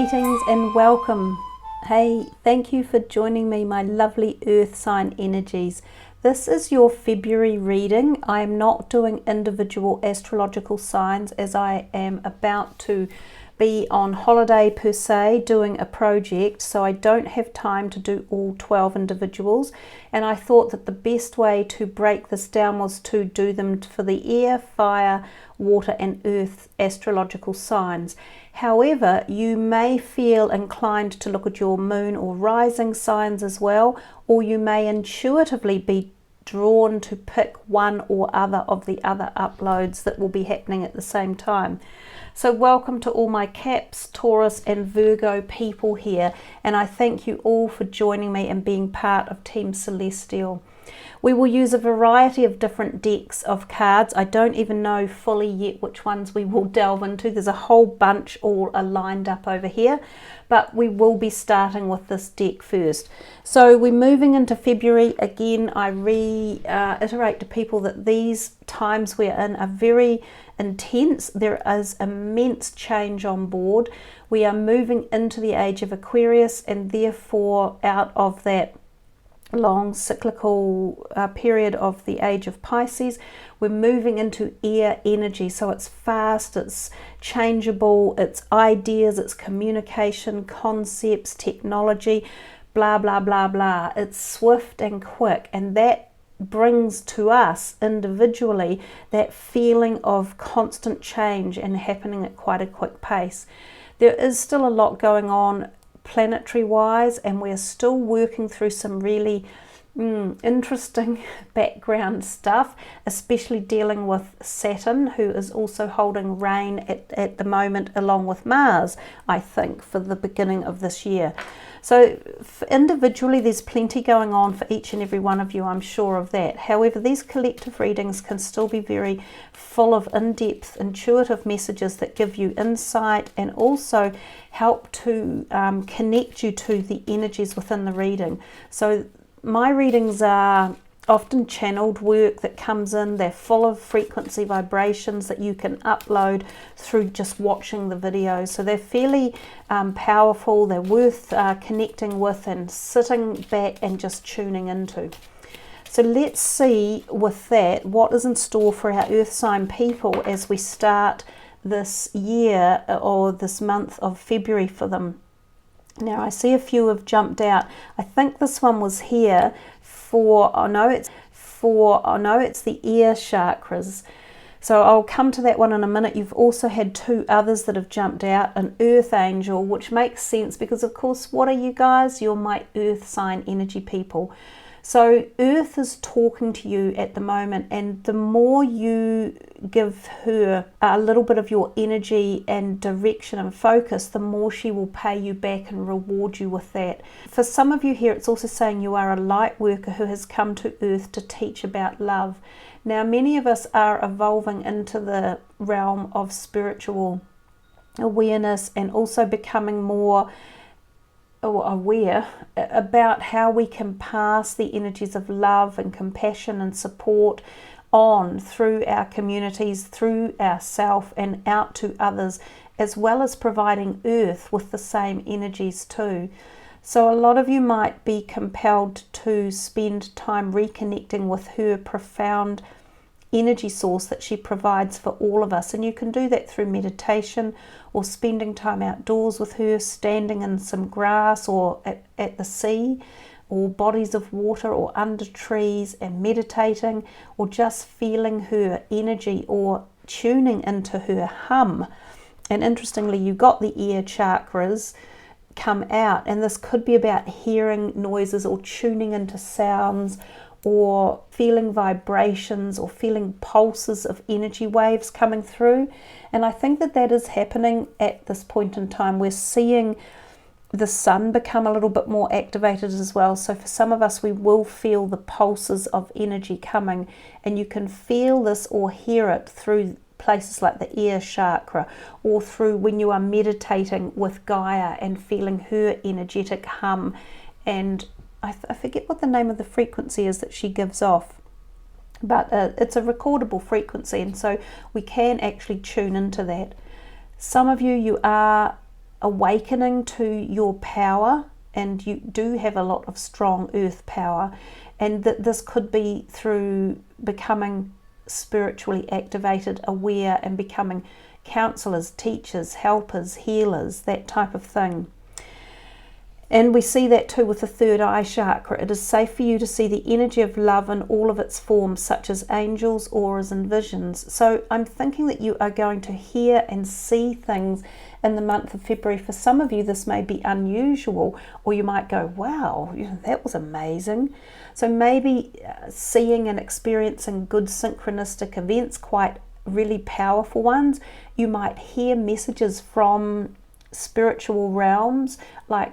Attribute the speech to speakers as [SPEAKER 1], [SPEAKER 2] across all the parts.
[SPEAKER 1] Greetings and welcome. Hey, thank you for joining me, my lovely earth sign energies. This is your February reading. I am not doing individual astrological signs as I am about to be on holiday per se, doing a project, so I don't have time to do all 12 individuals, and I thought that the best way to break this down was to do them for the air, fire, water and earth astrological signs. However, you may feel inclined to look at your moon or rising signs as well, or you may intuitively be drawn to pick one or other of the other uploads that will be happening at the same time. So welcome to all my Caps, Taurus and Virgo people here, and I thank you all for joining me and being part of Team Celestial. We will use a variety of different decks of cards. I don't even know fully yet which ones we will delve into. There's a whole bunch all lined up over here, but we will be starting with this deck first. So we're moving into February. Again, I reiterate to people that these times we're in are very intense. There is immense change on board. We are moving into the age of Aquarius, and therefore out of that long cyclical period of the age of Pisces, we're moving into air energy. So it's fast, it's changeable, it's ideas, it's communication, concepts, technology, blah blah blah blah. It's swift and quick, and that brings to us individually that feeling of constant change and happening at quite a quick pace. There is still a lot going on planetary wise, and we're still working through some really interesting background stuff, especially dealing with Saturn, who is also holding reign at the moment along with Mars, I think, for the beginning of this year. So individually there's plenty going on for each and every one of you, I'm sure of that. However, these collective readings can still be very full of in-depth intuitive messages that give you insight and also help to connect you to the energies within the reading. So my readings are often channeled work that comes in. They're full of frequency vibrations that you can upload through just watching the videos. So they're fairly powerful. They're worth connecting with and sitting back and just tuning into. So let's see with that what is in store for our earth sign people as we start this year or this month of February for them. Now I see a few have jumped out. I think this one was here for, it's the ear chakras. So I'll come to that one in a minute. You've also had two others that have jumped out, an earth angel, which makes sense because of course, what are you guys? You're my earth sign energy people. So earth is talking to you at the moment, and the more you give her a little bit of your energy and direction and focus, the more she will pay you back and reward you with that. For some of you here, it's also saying you are a light worker who has come to earth to teach about love. Now, many of us are evolving into the realm of spiritual awareness and also becoming more aware about how we can pass the energies of love and compassion and support on through our communities, through ourself and out to others, as well as providing earth with the same energies too. So a lot of you might be compelled to spend time reconnecting with her profound energy source that she provides for all of us, and you can do that through meditation or spending time outdoors with her, standing in some grass or at the sea or bodies of water or under trees and meditating, or just feeling her energy or tuning into her hum. And interestingly, you got the ear chakras come out, and this could be about hearing noises or tuning into sounds or feeling vibrations or feeling pulses of energy waves coming through. And I think that that is happening at this point in time. We're seeing the sun become a little bit more activated as well. So for some of us, we will feel the pulses of energy coming, and you can feel this or hear it through places like the ear chakra, or through when you are meditating with Gaia and feeling her energetic hum. And I forget what the name of the frequency is that she gives off, but it's a recordable frequency, and so we can actually tune into that. Some of you are awakening to your power, and you do have a lot of strong earth power, and that this could be through becoming spiritually activated, aware, and becoming counselors, teachers, helpers, healers, that type of thing. And we see that too with the third eye chakra. It is safe for you to see the energy of love in all of its forms, such as angels, auras, and visions. So I'm thinking that you are going to hear and see things in the month of February. For some of you, this may be unusual, or you might go, wow, that was amazing. So maybe seeing and experiencing good synchronistic events, quite really powerful ones. You might hear messages from spiritual realms, like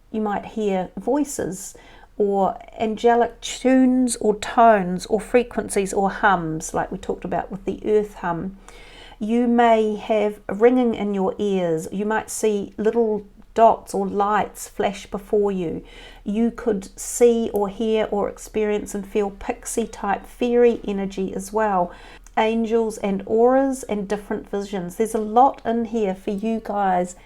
[SPEAKER 1] you might hear voices or angelic tunes or tones or frequencies or hums, like we talked about with the earth hum. You may have ringing in your ears. You might see little dots or lights flash before you. You could see or hear or experience and feel pixie type fairy energy as well. Angels and auras and different visions. There's a lot in here for you guys,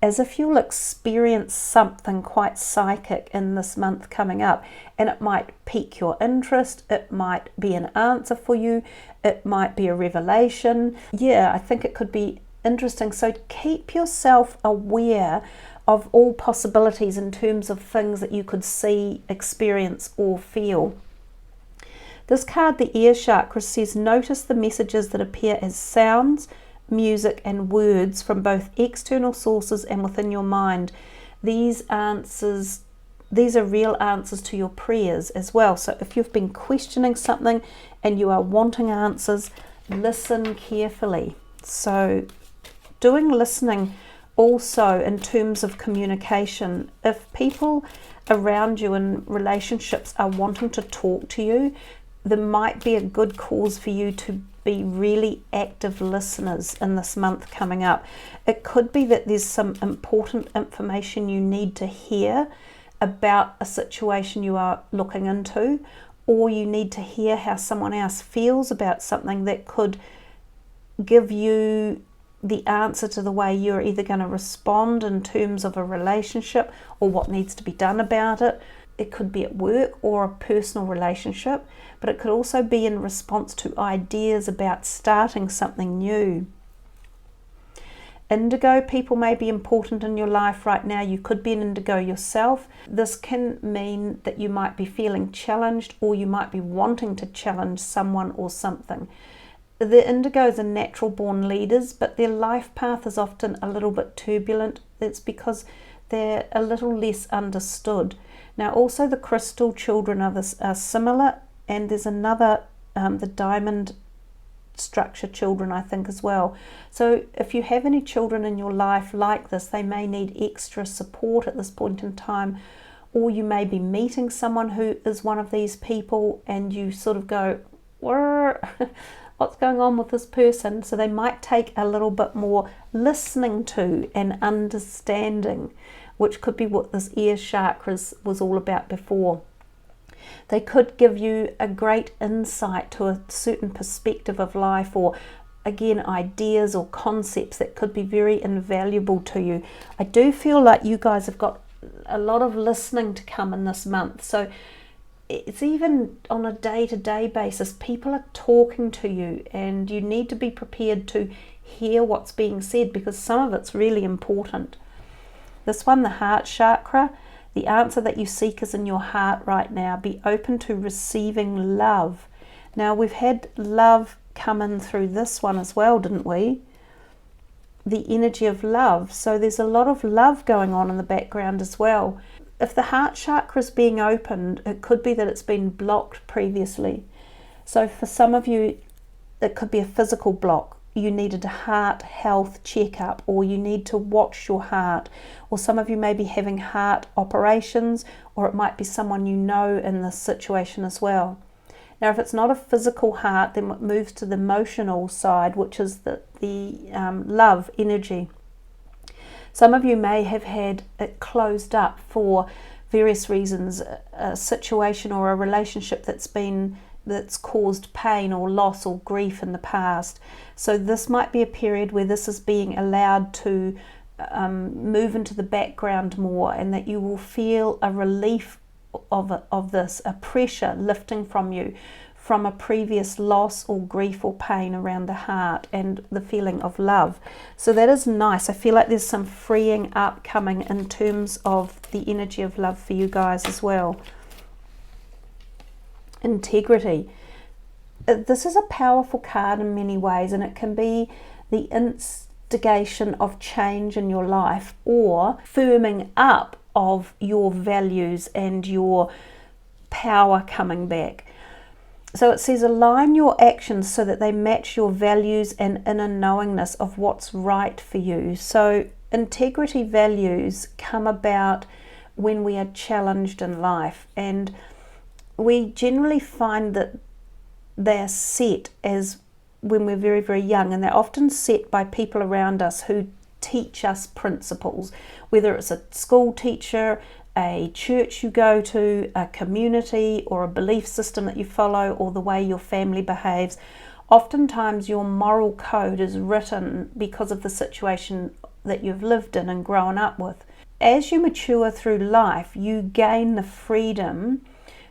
[SPEAKER 1] as if you'll experience something quite psychic in this month coming up, and it might pique your interest, it might be an answer for you, it might be a revelation. Yeah, I think it could be interesting. So keep yourself aware of all possibilities in terms of things that you could see, experience, or feel. This card, the ear chakra, says notice the messages that appear as sounds, music, and words from both external sources and within your mind. These are real answers to your prayers as well. So if you've been questioning something and you are wanting answers, listen carefully. So doing listening also in terms of communication. If people around you in relationships are wanting to talk to you, there might be a good cause for you to be really active listeners in this month coming up. It could be that there's some important information you need to hear about a situation you are looking into, or you need to hear how someone else feels about something that could give you the answer to the way you're either going to respond in terms of a relationship or what needs to be done about it. It could be at work or a personal relationship, but it could also be in response to ideas about starting something new. Indigo people may be important in your life right now. You could be an indigo yourself. This can mean that you might be feeling challenged, or you might be wanting to challenge someone or something. The indigos are natural born leaders, but their life path is often a little bit turbulent. It's because they're a little less understood. Now also the crystal children are similar, and there's another, the diamond structure children, I think, as well. So if you have any children in your life like this, they may need extra support at this point in time, or you may be meeting someone who is one of these people and you sort of go, what's going on with this person? So they might take a little bit more listening to and understanding, which could be what this ear chakras was all about before. They could give you a great insight to a certain perspective of life, or again ideas or concepts that could be very invaluable to you. I do feel like you guys have got a lot of listening to come in this month. So it's even on a day-to-day basis, people are talking to you, and you need to be prepared to hear what's being said, because some of it's really important. This one, the heart chakra, the answer that you seek is in your heart right now. Be open to receiving love. Now we've had love come in through this one as well, didn't we? The energy of love. So there's a lot of love going on in the background as well. If the heart chakra is being opened, it could be that it's been blocked previously. So for some of you, it could be a physical block. You needed a heart health checkup, or you need to watch your heart, or some of you may be having heart operations, or it might be someone you know in this situation as well. Now if it's not a physical heart, then it moves to the emotional side, which is the love energy. Some of you may have had it closed up for various reasons, a situation or a relationship that's caused pain or loss or grief in the past. So this might be a period where this is being allowed to move into the background more, and that you will feel a relief of this, a pressure lifting from you from a previous loss or grief or pain around the heart, and the feeling of love. So that is nice. I feel like there's some freeing up coming in terms of the energy of love for you guys as well. Integrity. This is a powerful card in many ways, and it can be the instigation of change in your life, or firming up of your values and your power coming back. So it says align your actions so that they match your values and inner knowingness of what's right for you. So integrity values come about when we are challenged in life, and we generally find that they're set as when we're very, very young, and they're often set by people around us who teach us principles, whether it's a school teacher, a church you go to, a community, or a belief system that you follow, or the way your family behaves. Oftentimes your moral code is written because of the situation that you've lived in and grown up with. As you mature through life, you gain the freedom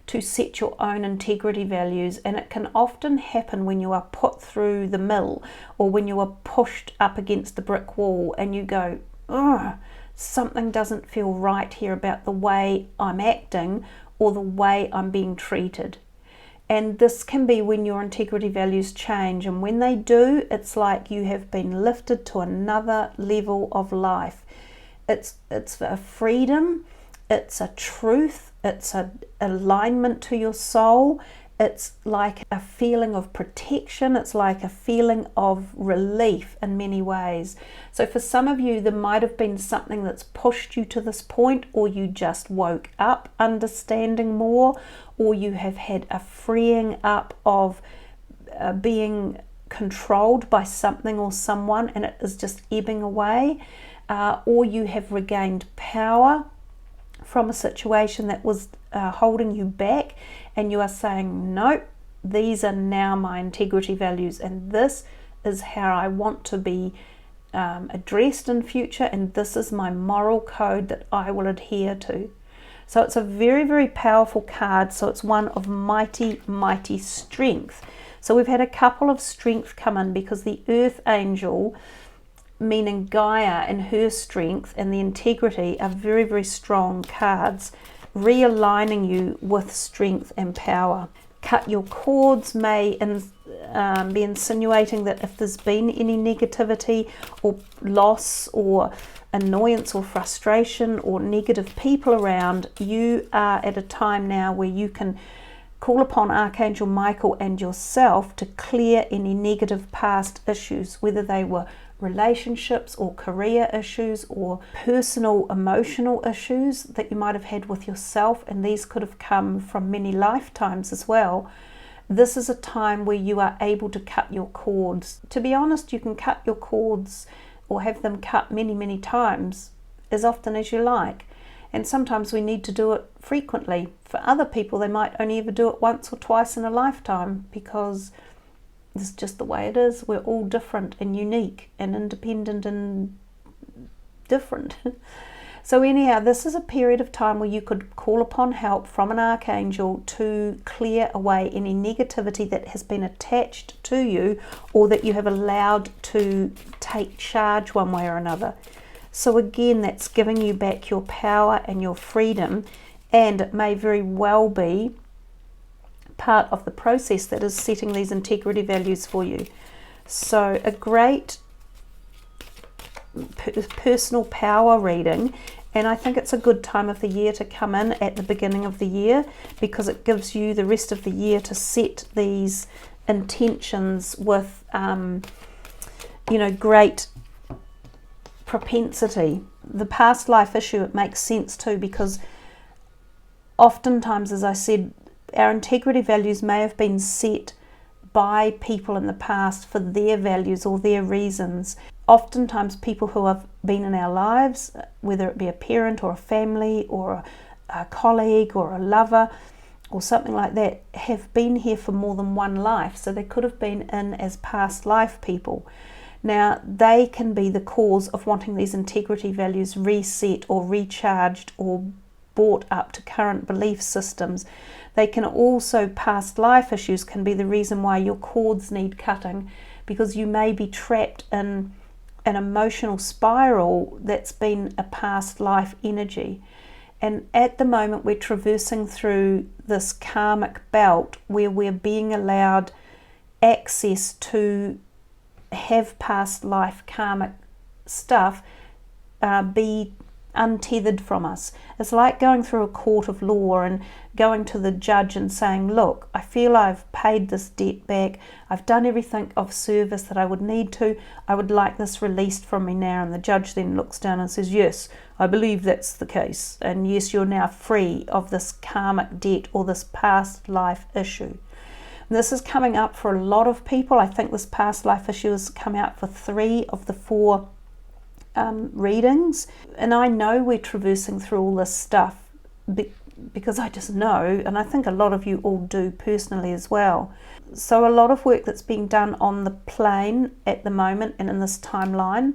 [SPEAKER 1] to set your own integrity values, and it can often happen when you are put through the mill, or when you are pushed up against the brick wall and you go, ugh, something doesn't feel right here about the way I'm acting or the way I'm being treated. And this can be when your integrity values change, and when they do, it's like you have been lifted to another level of life. It's a freedom, it's a truth, it's an alignment to your soul. It's like a feeling of protection. It's like a feeling of relief in many ways. So for some of you, there might have been something that's pushed you to this point, or you just woke up understanding more, or you have had a freeing up of being controlled by something or someone, and it is just ebbing away, or you have regained power from a situation that was holding you back, and you are saying, no, these are now my integrity values, and this is how I want to be addressed in future, and this is my moral code that I will adhere to. So it's a very, very powerful card. So it's one of mighty, mighty strength. So we've had a couple of strength come in, because the Earth Angel, meaning Gaia and her strength, and the integrity are very, very strong cards, realigning you with strength and power. Cut your cords may be insinuating that if there's been any negativity or loss or annoyance or frustration or negative people around, you are at a time now where you can call upon Archangel Michael and yourself to clear any negative past issues, whether they were relationships or career issues or personal emotional issues that you might have had with yourself, and these could have come from many lifetimes as well. This is a time where you are able to cut your cords. To be honest, you can cut your cords or have them cut many, many times, as often as you like. And sometimes we need to do it frequently. For other people, they might only ever do it once or twice in a lifetime, because it's just the way it is. We're all different and unique and independent and different. So anyhow, this is a period of time where you could call upon help from an archangel to clear away any negativity that has been attached to you, or that you have allowed to take charge one way or another. So again, that's giving you back your power and your freedom, and it may very well be part of the process that is setting these integrity values for you. So a great personal power reading, and I think it's a good time of the year to come in at the beginning of the year, because it gives you the rest of the year to set these intentions with great propensity. The past life issue, it makes sense too, because oftentimes, as I said, our integrity values may have been set by people in the past for their values or their reasons. Oftentimes people who have been in our lives, whether it be a parent or a family or a colleague or a lover or something like that, have been here for more than one life. So they could have been in as past life people. Now, they can be the cause of wanting these integrity values reset or recharged or brought up to current belief systems. They can also, past life issues can be the reason why your cords need cutting, because you may be trapped in an emotional spiral that's been a past life energy. And at the moment we're traversing through this karmic belt where we're being allowed access to have past life karmic stuff be untethered from us. It's like going through a court of law and going to the judge and saying, look, I feel I've paid this debt back, I've done everything of service that I would need to, I would like this released from me now. And the judge then looks down and says, yes, I believe that's the case, and yes, you're now free of this karmic debt or this past life issue. And this is coming up for a lot of people. I think this past life issue has come out for 3 of the 4 readings, and I know we're traversing through all this stuff because I just know, and I think a lot of you all do personally as well. So a lot of work that's being done on the plane at the moment and in this timeline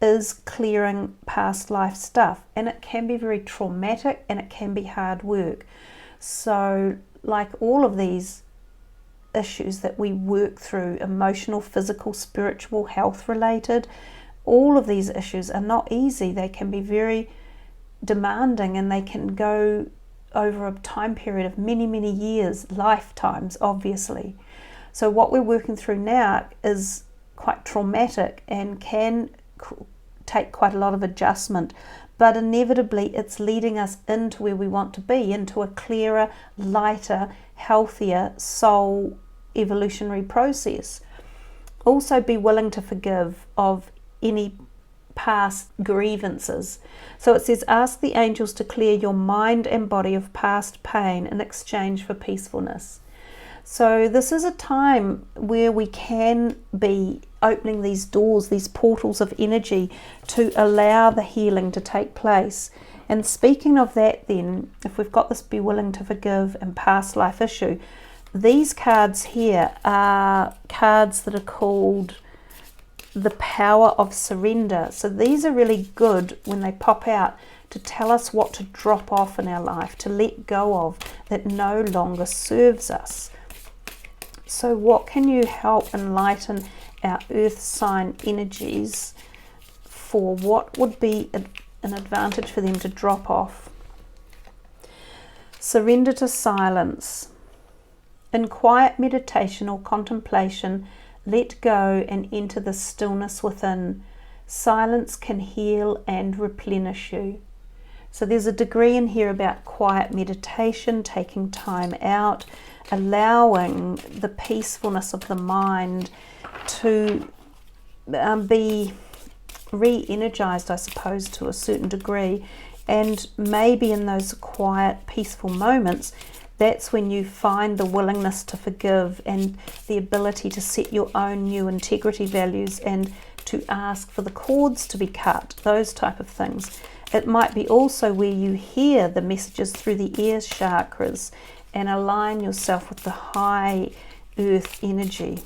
[SPEAKER 1] is clearing past life stuff, and it can be very traumatic and it can be hard work. So like all of these issues that we work through, emotional, physical, spiritual, health related, all of these issues are not easy. They can be very demanding, and they can go over a time period of many, many years, lifetimes, obviously. So what we're working through now is quite traumatic and can take quite a lot of adjustment, but inevitably it's leading us into where we want to be, into a clearer, lighter, healthier soul evolutionary process. Also be willing to forgive of any past grievances. So it says, ask the angels to clear your mind and body of past pain in exchange for peacefulness. So this is a time where we can be opening these doors, these portals of energy, to allow the healing to take place. And speaking of that then, if we've got this be willing to forgive and past life issue, these cards here are cards that are called the power of surrender. So these are really good when they pop out to tell us what to drop off in our life, to let go of, that no longer serves us. So what can you help enlighten our earth sign energies for? What would be an advantage for them to drop off? Surrender to silence. In quiet meditation or contemplation, let go and enter the stillness within. Silence can heal and replenish you. So there's a degree in here about quiet meditation, taking time out, allowing the peacefulness of the mind to be re-energized, I suppose, to a certain degree. And maybe in those quiet, peaceful moments, that's when you find the willingness to forgive and the ability to set your own new integrity values and to ask for the cords to be cut, those type of things. It might be also where you hear the messages through the ear chakras and align yourself with the high earth energy.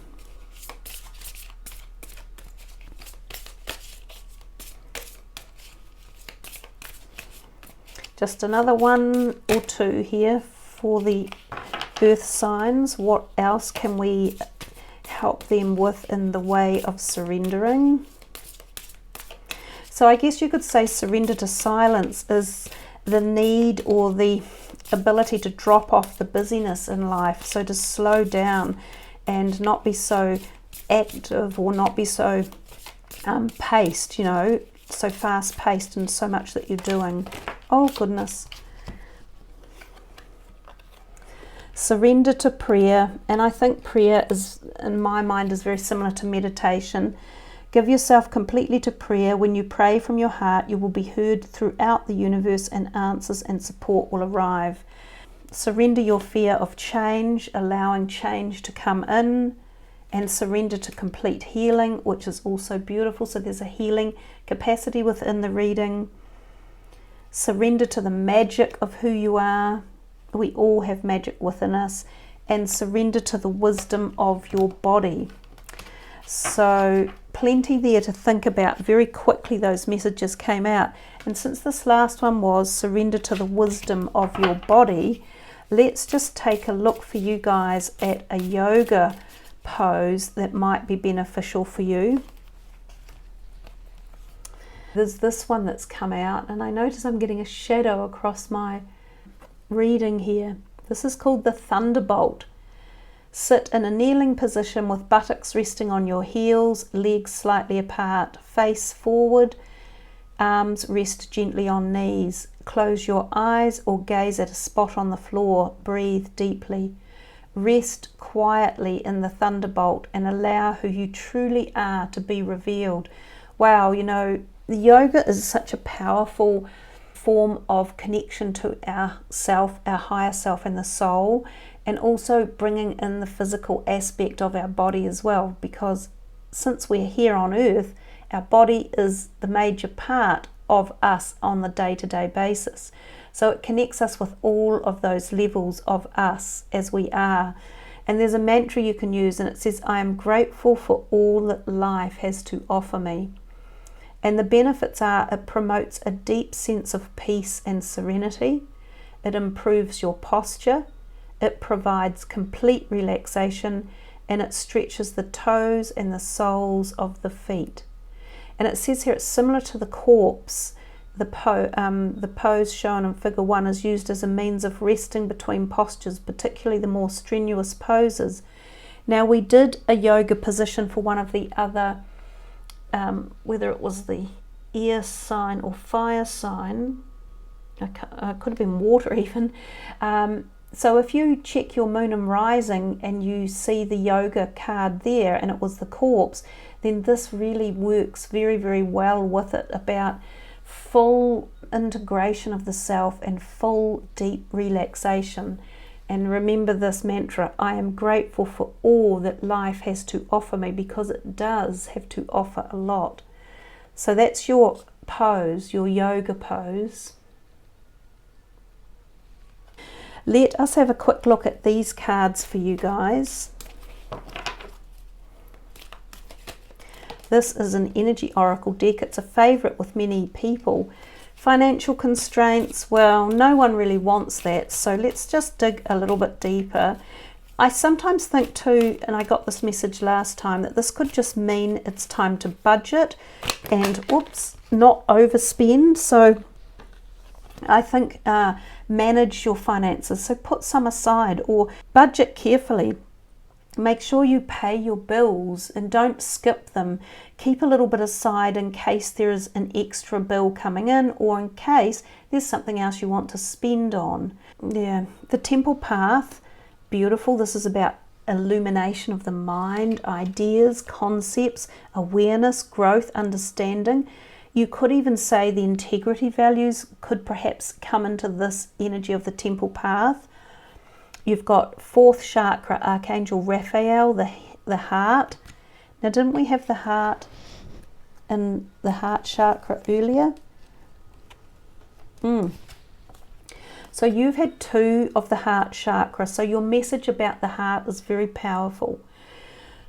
[SPEAKER 1] Just another 1 or 2 here for the earth signs. What else can we help them with in the way of surrendering? So I guess you could say surrender to silence is the need or the ability to drop off the busyness in life. So to slow down and not be so active or not be so paced, you know, so fast paced and so much that you're doing. Oh goodness. Surrender to prayer, and I think prayer is, in my mind, is very similar to meditation. Give yourself completely to prayer. When you pray from your heart, you will be heard throughout the universe, and answers and support will arrive. Surrender your fear of change, allowing change to come in, and surrender to complete healing, which is also beautiful. So there's a healing capacity within the reading. Surrender to the magic of who you are. We all have magic within us. And surrender to the wisdom of your body. So plenty there to think about. Very quickly those messages came out. And since this last one was surrender to the wisdom of your body, let's just take a look for you guys at a yoga pose that might be beneficial for you. There's this one that's come out, and I notice I'm getting a shadow across my reading here. This is called the Thunderbolt. Sit in a kneeling position with buttocks resting on your heels, legs slightly apart, face forward, arms rest gently on knees. Close your eyes or gaze at a spot on the floor. Breathe deeply. Rest quietly in the Thunderbolt and allow who you truly are to be revealed. Wow, you know, yoga is such a powerful form of connection to our self, our higher self and the soul, and also bringing in the physical aspect of our body as well, because since we're here on earth, our body is the major part of us on the day-to-day basis. So it connects us with all of those levels of us as we are. And there's a mantra you can use, and it says, I am grateful for all that life has to offer me. And the benefits are, it promotes a deep sense of peace and serenity. It improves your posture. It provides complete relaxation, and it stretches the toes and the soles of the feet. And it says here it's similar to the corpse. The pose shown in figure 1 is used as a means of resting between postures, particularly the more strenuous poses. Now, we did a yoga position for one of the other, whether it was the air sign or fire sign, it could have been water even. So if you check your moon and rising and you see the yoga card there and it was the corpse, then this really works very, very well with it, about full integration of the self and full deep relaxation. And remember this mantra, I am grateful for all that life has to offer me, because it does have to offer a lot. So that's your pose, your yoga pose. Let us have a quick look at these cards for you guys. This is an energy oracle deck. It's a favorite with many people. Financial constraints, well, no one really wants that. So let's just dig a little bit deeper. I sometimes think too, and I got this message last time, that this could just mean it's time to budget and, not overspend. So I think manage your finances. So put some aside or budget carefully. Make sure you pay your bills and don't skip them. Keep a little bit aside in case there is an extra bill coming in, or in case there's something else you want to spend on. Yeah, the Temple Path, beautiful. This is about illumination of the mind, ideas, concepts, awareness, growth, understanding. You could even say the integrity values could perhaps come into this energy of the Temple Path. You've got 4th chakra, Archangel Raphael, the heart. Now, didn't we have the heart in the heart chakra earlier? So you've had 2 of the heart chakra. So your message about the heart is very powerful.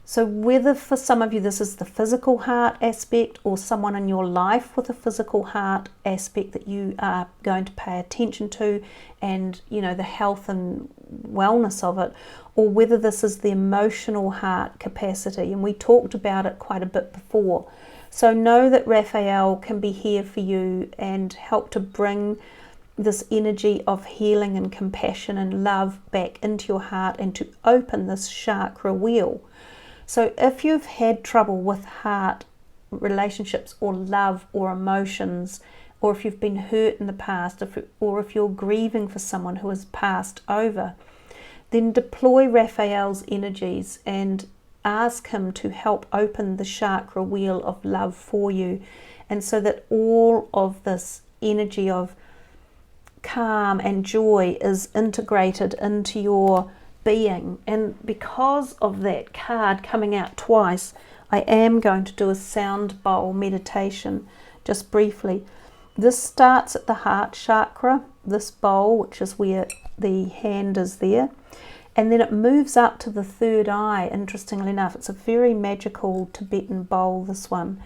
[SPEAKER 1] So whether for some of you this is the physical heart aspect, or someone in your life with a physical heart aspect that you are going to pay attention to, and you know, the health and wellness of it, or whether this is the emotional heart capacity, and we talked about it quite a bit before. So know that Raphael can be here for you and help to bring this energy of healing and compassion and love back into your heart, and to open this chakra wheel. So if you've had trouble with heart relationships or love or emotions, or if you've been hurt in the past, or if you're grieving for someone who has passed over, then deploy Raphael's energies and ask him to help open the chakra wheel of love for you. And so that all of this energy of calm and joy is integrated into your being. And because of that card coming out twice, I am going to do a sound bowl meditation just briefly. This starts at the heart chakra, this bowl, which is where the hand is there, And then it moves up to the third eye, interestingly enough. It's a very magical Tibetan bowl, this one.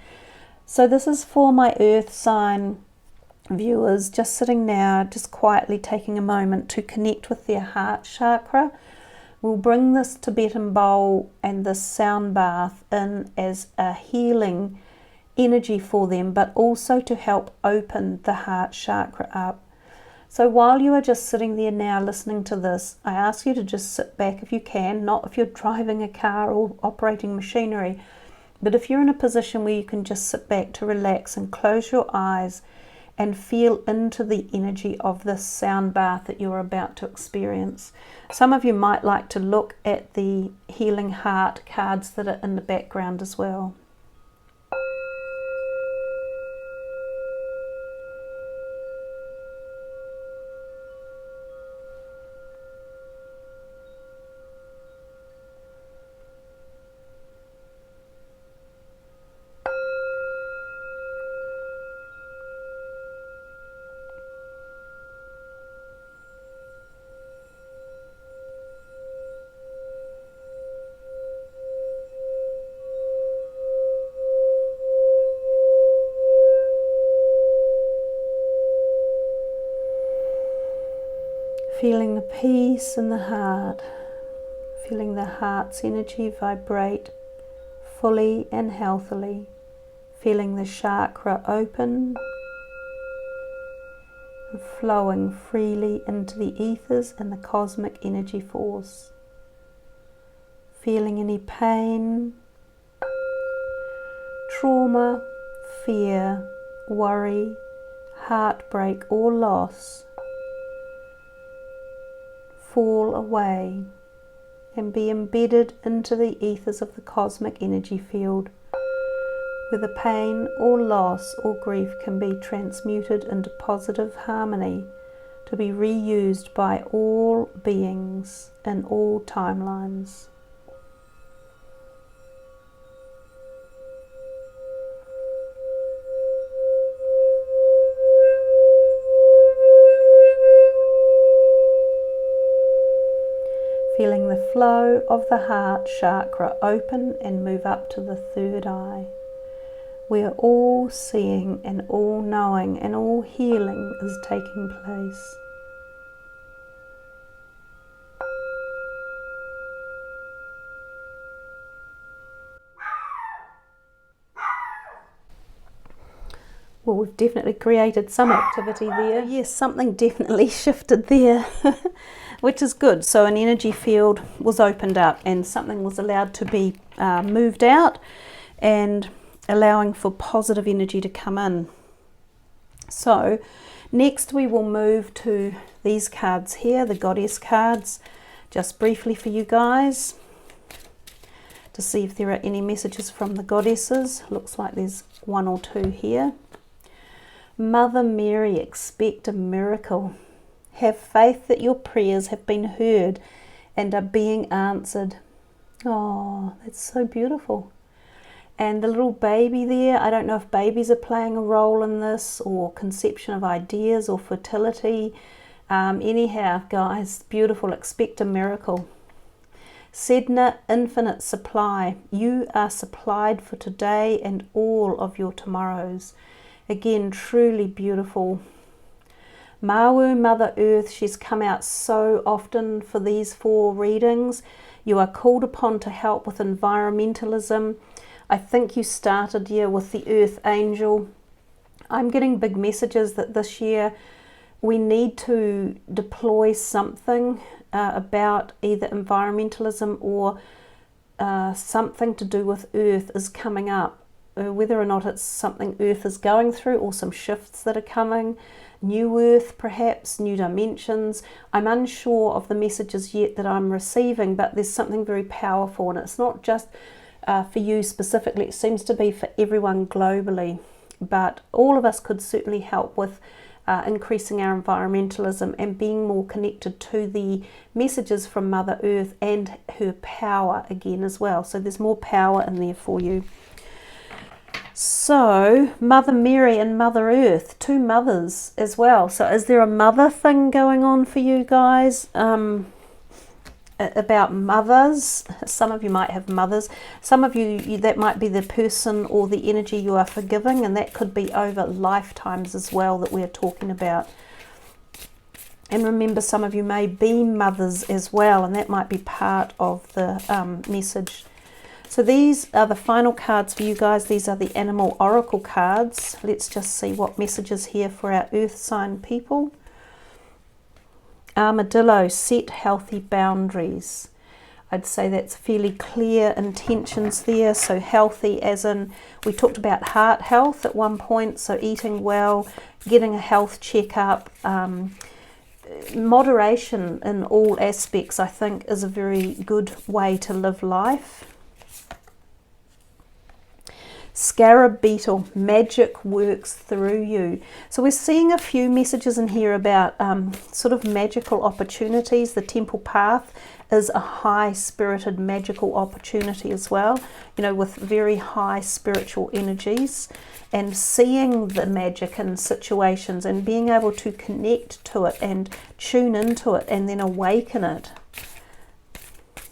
[SPEAKER 1] So this is for my earth sign viewers, just sitting now, just quietly taking a moment to connect with their heart chakra. We'll bring this Tibetan bowl and this sound bath in as a healing energy for them, but also to help open the heart chakra up. So while you are just sitting there now listening to this, I ask you to just sit back if you can, not if you're driving a car or operating machinery, but if you're in a position where you can just sit back to relax and close your eyes and feel into the energy of this sound bath that you're about to experience. Some of you might like to look at the healing heart cards that are in the background as well. Feeling the peace in the heart, feeling the heart's energy vibrate fully and healthily, feeling the chakra open and flowing freely into the ethers and the cosmic energy force. Feeling any pain, trauma, fear, worry, heartbreak or loss fall away and be embedded into the ethers of the cosmic energy field, where the pain or loss or grief can be transmuted into positive harmony to be reused by all beings in all timelines. Feeling the flow of the heart chakra open and move up to the third eye. We are all seeing and all knowing and all healing is taking place. Well, we've definitely created some activity there. Yes, something definitely shifted there, which is good. So an energy field was opened up and something was allowed to be moved out and allowing for positive energy to come in. So next we will move to these cards here, the goddess cards, just briefly for you guys to see if there are any messages from the goddesses. Looks like there's one or two here. Mother Mary, expect a miracle. Have faith that your prayers have been heard and are being answered. Oh, that's so beautiful. And the little baby there, I don't know if babies are playing a role in this, or conception of ideas or fertility. Anyhow, guys, beautiful, expect a miracle. Sedna, infinite supply. You are supplied for today and all of your tomorrows. Again, truly beautiful. Mawu, Mother Earth, she's come out so often for these 4 readings. You are called upon to help with environmentalism. I think you started here with the Earth Angel. I'm getting big messages that this year we need to deploy something about either environmentalism or something to do with Earth is coming up. Whether or not it's something Earth is going through or some shifts that are coming, new Earth perhaps, new dimensions. I'm unsure of the messages yet that I'm receiving, but there's something very powerful, and it's not just for you specifically, it seems to be for everyone globally, but all of us could certainly help with increasing our environmentalism and being more connected to the messages from Mother Earth and her power again as well. So there's more power in there for you. So Mother Mary and Mother Earth, 2 mothers as well. So is there a mother thing going on for you guys? about mothers. Some of you might have mothers. Some of you, that might be the person or the energy you are forgiving, and that could be over lifetimes as well that we're talking about. And remember, some of you may be mothers as well, and that might be part of the message. So these are the final cards for you guys. These are the animal oracle cards. Let's just see what messages here for our earth sign people. Armadillo, set healthy boundaries. I'd say that's fairly clear intentions there. So healthy as in, we talked about heart health at one point, so eating well, getting a health checkup, moderation in all aspects, I think, is a very good way to live life. Scarab beetle, magic works through you. So we're seeing a few messages in here about sort of magical opportunities. The temple path is a high-spirited magical opportunity as well, you know, with very high spiritual energies, and seeing the magic in situations and being able to connect to it and tune into it and then awaken it.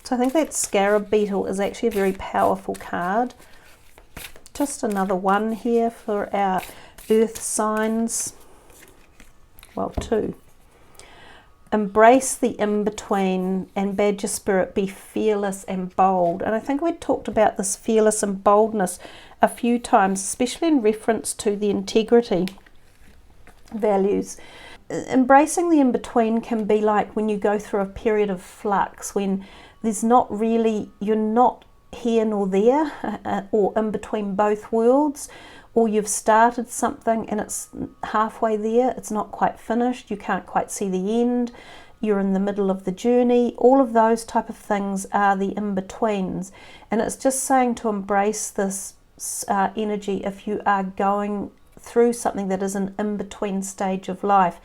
[SPEAKER 1] So I think that scarab beetle is actually a very powerful card. Just another one here for our earth signs. Well, two. Embrace the in-between and badger spirit, be fearless and bold. And I think we talked about this fearless and boldness a few times, especially in reference to the integrity values. Embracing the in-between can be like when you go through a period of flux, when there's not really, you're not here nor there, or in between both worlds, or you've started something and it's halfway there, it's not quite finished, you can't quite see the end, you're in the middle of the journey. All of those type of things are the in-betweens, and it's just saying to embrace this energy if you are going through something that is an in-between stage of life.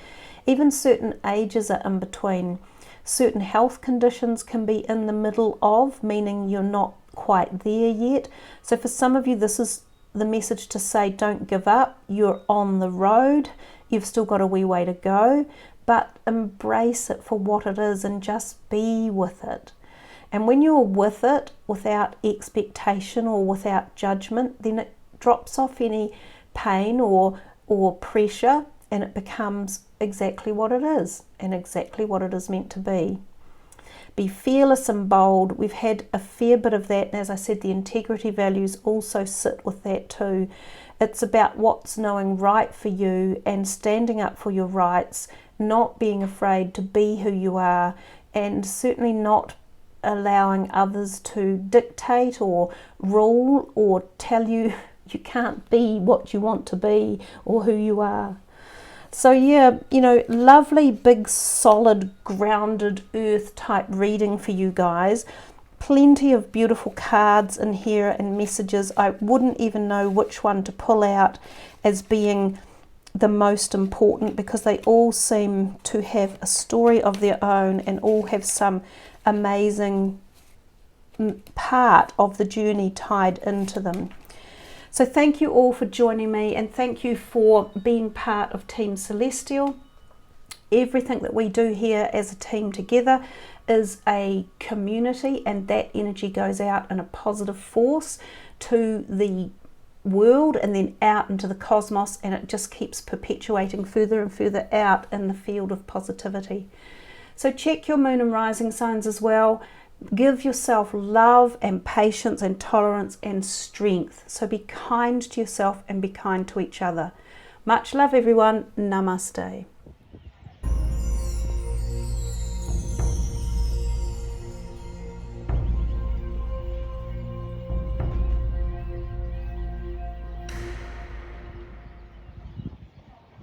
[SPEAKER 1] Even certain ages are in between. Certain health conditions can be in the middle of, meaning you're not quite there yet. So for some of you, this is the message to say, don't give up, you're on the road, you've still got a wee way to go, but embrace it for what it is and just be with it. And when you're with it without expectation or without judgment, then it drops off any pain or pressure, and it becomes exactly what it is and exactly what it is meant to be. Be fearless and bold. We've had a fair bit of that, and as I said, the integrity values also sit with that too. It's about what's knowing right for you and standing up for your rights, not being afraid to be who you are, and certainly not allowing others to dictate or rule or tell you you can't be what you want to be or who you are. So yeah, you know, lovely, big, solid, grounded earth type reading for you guys. Plenty of beautiful cards in here and messages. I wouldn't even know which one to pull out as being the most important, because they all seem to have a story of their own and all have some amazing part of the journey tied into them. So thank you all for joining me, and thank you for being part of Team Celestial. Everything that we do here as a team together is a community, and that energy goes out in a positive force to the world and then out into the cosmos, and it just keeps perpetuating further and further out in the field of positivity. So check your moon and rising signs as well. Give yourself love and patience and tolerance and strength. So be kind to yourself and be kind to each other. Much love, everyone. Namaste.